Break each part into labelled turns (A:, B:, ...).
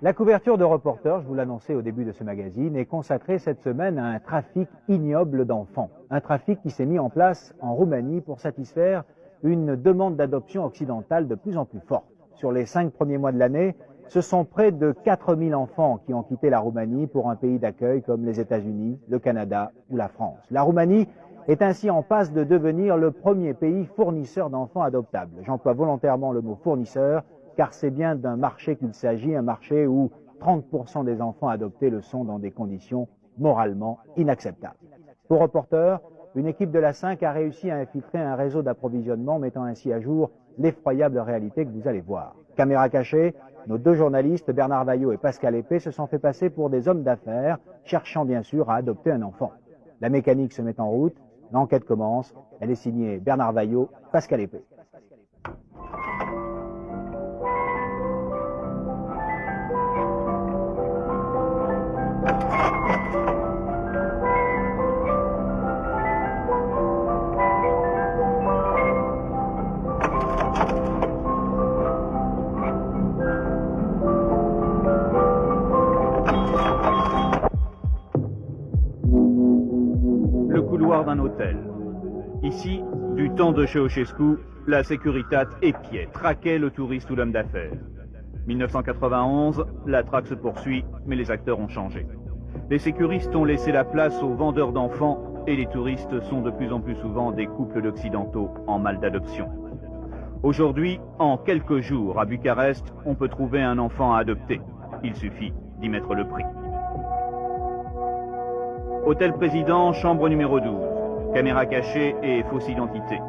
A: La couverture de Reporter, je vous l'annonçais au début de ce magazine, est consacrée cette semaine à un trafic ignoble d'enfants. Un trafic qui s'est mis en place en Roumanie pour satisfaire une demande d'adoption occidentale de plus en plus forte. Sur les 5 premiers mois de l'année, ce sont près de 4000 enfants qui ont quitté la Roumanie pour un pays d'accueil comme les États-Unis, le Canada ou la France. La Roumanie est ainsi en passe de devenir le premier pays fournisseur d'enfants adoptables. J'emploie volontairement le mot fournisseur, car c'est bien d'un marché qu'il s'agit, un marché où 30% des enfants adoptés le sont dans des conditions moralement inacceptables. Pour Reporter, une équipe de la 5 a réussi à infiltrer un réseau d'approvisionnement mettant ainsi à jour l'effroyable réalité que vous allez voir. Caméra cachée, nos 2 journalistes, Bernard Vaillot et Pascal Épée, se sont fait passer pour des hommes d'affaires, cherchant bien sûr à adopter un enfant. La mécanique se met en route, l'enquête commence, elle est signée Bernard Vaillot, Pascal Épée.
B: Le couloir d'un hôtel. Ici, du temps de Ceausescu, la Securitate épiait, traquait le touriste ou l'homme d'affaires. 1991, la traque se poursuit, mais les acteurs ont changé. Les sécuristes ont laissé la place aux vendeurs d'enfants et les touristes sont de plus en plus souvent des couples d'occidentaux en mal d'adoption. Aujourd'hui, en quelques jours, à Bucarest, on peut trouver un enfant à adopter. Il suffit d'y mettre le prix. Hôtel Président, chambre numéro 12. Caméra cachée et fausse identité.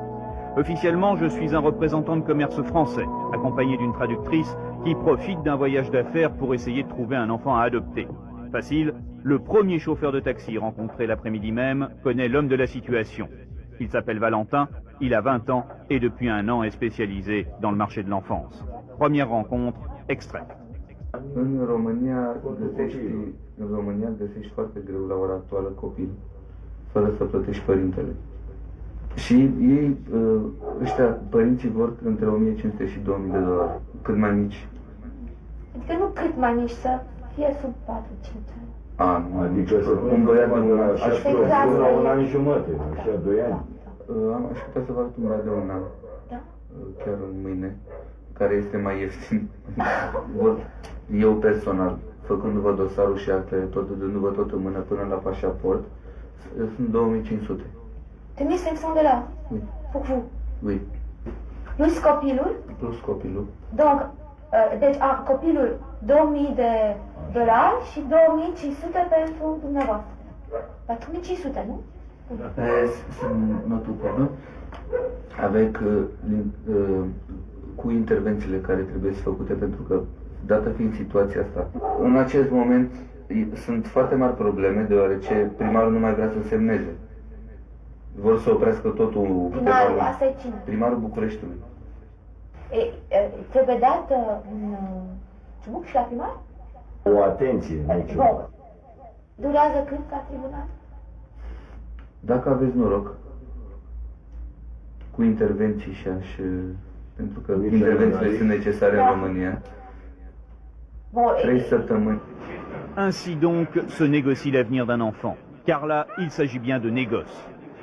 B: Officiellement, je suis un représentant de commerce français, accompagné d'une traductrice qui profite d'un voyage d'affaires pour essayer de trouver un enfant à adopter. Facile, le premier chauffeur de taxi rencontré l'après-midi même connaît l'homme de la situation. Il s'appelle Valentin, il a 20 ans et depuis 1 an est spécialisé dans le marché de l'enfance. Première rencontre, extrait.
C: În România găsești foarte greu la ora actuală copil, fără să plătești părintele. Și ei, ăștia, părinții vor între 1500 și 2000 de dolari, cât mai mici.
D: Adică nu cât mai mici, să fie sub 4-5 ani.
C: Adică un băiat de un an.
E: Aș putea la 1 an jumătate, așa, 2 ani.
C: Aș putea să vă arăt un băiat de 1 an, chiar în mâine, care este mai ieftin. Eu personal, făcându-vă dosarul și actele, dându-vă tot în mână până la pașaport, sunt 2500.
D: 2500 de là?
C: Oui.
D: Pour vous?
C: Oui.
D: Plus copilul?
C: Plus copilul.
D: Donc, deci copilul 2000 de dolari și 2500 pentru dumneavoastră. 4500, nu?
C: Not un problem. Avec cu intervențiile care trebuie făcute, pentru că, dată fiind situația asta, în acest moment sunt foarte mari probleme, deoarece primarul nu mai vrea să semneze. Vor să oprească totul.
D: Primarul, asta e cine?
C: Primarul Bucureștiului.
D: Trebuie dat un ciubuc și la primar?
E: O atenție,
D: Bun. Durează cât la tribunal?
C: Dacă aveți noroc, cu intervenții și pentru că intervențiile sunt necesare în România, 3 săptămâni.
B: Ainsi donc se négocie l'avenir d'un enfant, car là, il s'agit bien de négoce.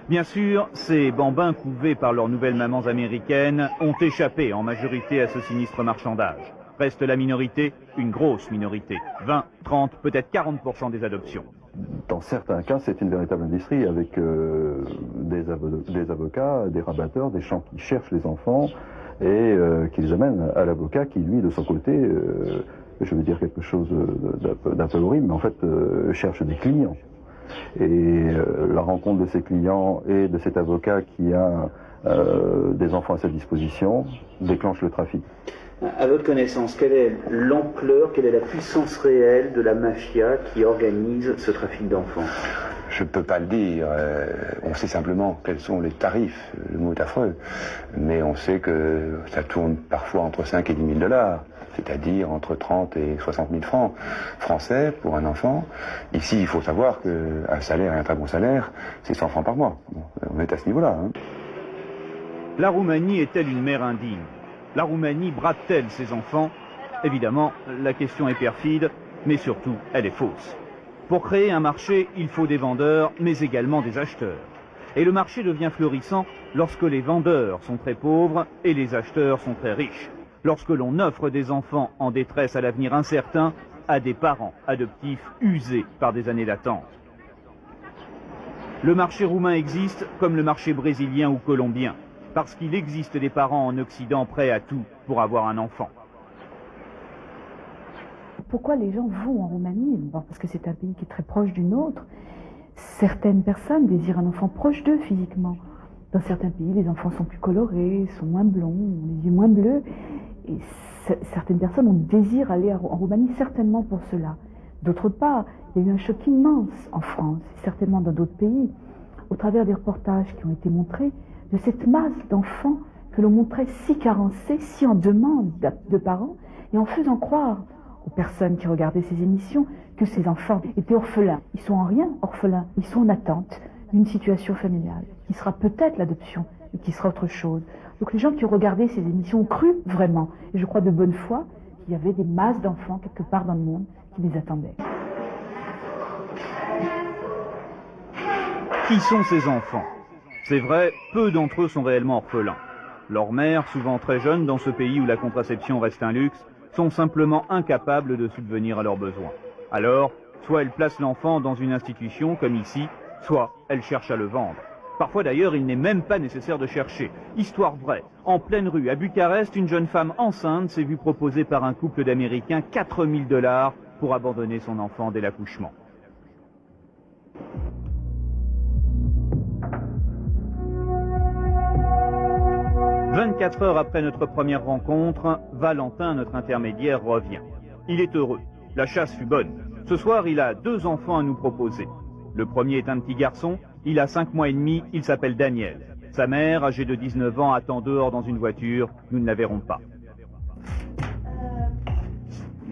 B: Bien sûr, ces bambins couvés par leurs nouvelles mamans américaines ont échappé en majorité à ce sinistre marchandage. Reste la minorité, une grosse minorité, 20, 30, peut-être 40% des adoptions.
F: Dans certains cas, c'est une véritable industrie avec des avocats, des rabatteurs, des gens qui cherchent les enfants et qui les amènent à l'avocat qui, lui, de son côté, je veux dire quelque chose d'un peu horrible, mais en fait, cherche des clients. Et la rencontre de ces clients et de cet avocat qui a des enfants à sa disposition déclenche le trafic.
G: À votre connaissance, quelle est l'ampleur, quelle est la puissance réelle de la mafia qui organise ce trafic d'enfants?
H: Je ne peux pas le dire. On sait simplement quels sont les tarifs. Le mot est affreux. Mais on sait que ça tourne parfois entre 5 et 10 000 dollars. C'est-à-dire entre 30 et 60 000 francs français pour un enfant. Ici, il faut savoir qu'un salaire, et un très bon salaire, c'est 100 francs par mois. Bon, on est à ce niveau-là. Hein.
B: La Roumanie est-elle une mère indigne? La Roumanie brade-t-elle ses enfants? Évidemment, la question est perfide, mais surtout, elle est fausse. Pour créer un marché, il faut des vendeurs, mais également des acheteurs. Et le marché devient florissant lorsque les vendeurs sont très pauvres et les acheteurs sont très riches. Lorsque l'on offre des enfants en détresse à l'avenir incertain à des parents adoptifs usés par des années d'attente. Le marché roumain existe comme le marché brésilien ou colombien, parce qu'il existe des parents en Occident prêts à tout pour avoir un enfant.
I: Pourquoi les gens vont en Roumanie? Bon, parce que c'est un pays qui est très proche du nôtre. Certaines personnes désirent un enfant proche d'eux physiquement. Dans certains pays, les enfants sont plus colorés, sont moins blonds, ont les yeux moins bleus. Et certaines personnes ont désir aller en Roumanie certainement pour cela. D'autre part, il y a eu un choc immense en France, et certainement dans d'autres pays, au travers des reportages qui ont été montrés, de cette masse d'enfants que l'on montrait si carencés, si en demande de parents, et en faisant croire aux personnes qui regardaient ces émissions que ces enfants étaient orphelins. Ils sont en rien orphelins, ils sont en attente d'une situation familiale, qui sera peut-être l'adoption, mais qui sera autre chose. Donc les gens qui ont regardé ces émissions ont cru vraiment, et je crois de bonne foi, qu'il y avait des masses d'enfants quelque part dans le monde qui les attendaient.
B: Qui sont ces enfants? C'est vrai, peu d'entre eux sont réellement orphelins. Leurs mères, souvent très jeunes dans ce pays où la contraception reste un luxe, sont simplement incapables de subvenir à leurs besoins. Alors, soit elles placent l'enfant dans une institution comme ici, soit elles cherchent à le vendre. Parfois d'ailleurs, il n'est même pas nécessaire de chercher. Histoire vraie, en pleine rue à Bucarest, une jeune femme enceinte s'est vue proposer par un couple d'Américains 4 000 $ pour abandonner son enfant dès l'accouchement. « 24 heures après notre première rencontre, Valentin, notre intermédiaire, revient. Il est heureux. La chasse fut bonne. Ce soir, il a 2 enfants à nous proposer. Le premier est un petit garçon, il a 5 mois et demi, il s'appelle Daniel. Sa mère, âgée de 19 ans, attend dehors dans une voiture, nous ne la verrons pas.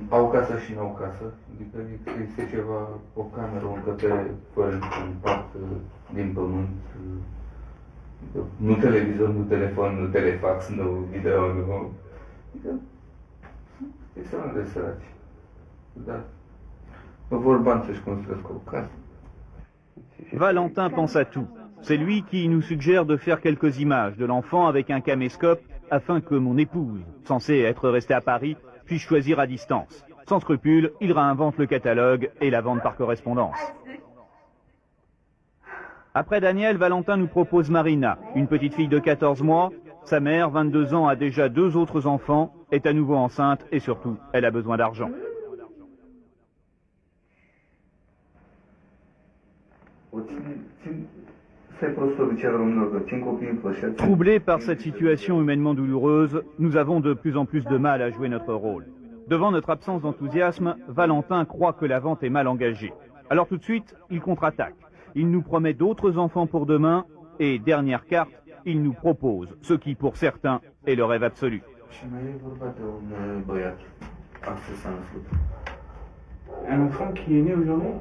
C: Au casă și n-au casă, adică este ceva, o cameră, o încăpere fără niciun pat din pământ, nu televizor, nu telefon, nu telefax, nu video, nu... Adică, extrem de săraci. Dar, vor bani să-și construiesc o casă.
B: Valentin pense à tout. C'est lui qui nous suggère de faire quelques images de l'enfant avec un caméscope afin que mon épouse, censée être restée à Paris, puisse choisir à distance. Sans scrupule, il réinvente le catalogue et la vente par correspondance. Après Daniel, Valentin nous propose Marina, une petite fille de 14 mois. Sa mère, 22 ans, a déjà 2 autres enfants, est à nouveau enceinte et surtout, elle a besoin d'argent. Troublés par cette situation humainement douloureuse, nous avons de plus en plus de mal à jouer notre rôle. Devant notre absence d'enthousiasme, Valentin croit que la vente est mal engagée. Alors tout de suite, il contre-attaque. Il nous promet d'autres enfants pour demain et, dernière carte, il nous propose ce qui, pour certains, est le rêve absolu.
C: Un enfant qui est né aujourd'hui?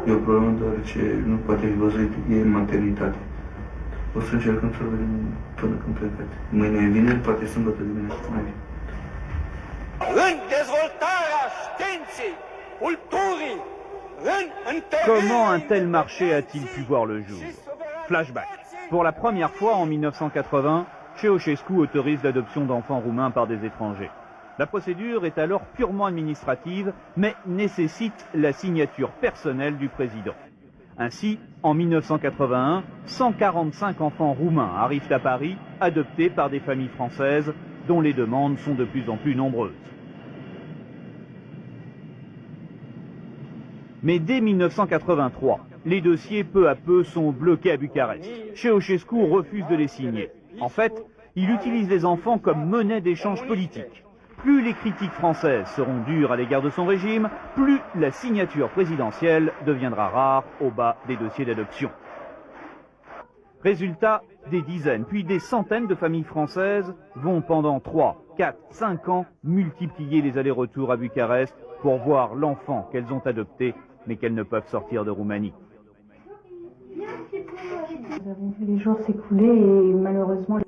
C: E o problemă deoarece nu poate fi văzut, e maternitate. O să încercăm să vedem până când plecați. Mâine e vineri, poate sâmbătă dimineața.
J: În dezvoltarea științei, culturii,
B: Comment un tel marché a-t-il pu voir le jour? Flashback. Pour la première fois en 1980, Ceausescu autorise l'adoption d'enfants roumains par des étrangers. La procédure est alors purement administrative, mais nécessite la signature personnelle du président. Ainsi, en 1981, 145 enfants roumains arrivent à Paris, adoptés par des familles françaises, dont les demandes sont de plus en plus nombreuses. Mais dès 1983, les dossiers peu à peu sont bloqués à Bucarest. Ceausescu refuse de les signer. En fait, il utilise les enfants comme monnaie d'échange politique. Plus les critiques françaises seront dures à l'égard de son régime, plus la signature présidentielle deviendra rare au bas des dossiers d'adoption. Résultat, des dizaines, puis des centaines de familles françaises vont pendant 3, 4, 5 ans multiplier les allers-retours à Bucarest pour voir l'enfant qu'elles ont adopté, mais qu'elles ne peuvent sortir de Roumanie.
I: Nous avons vu les jours s'écouler et malheureusement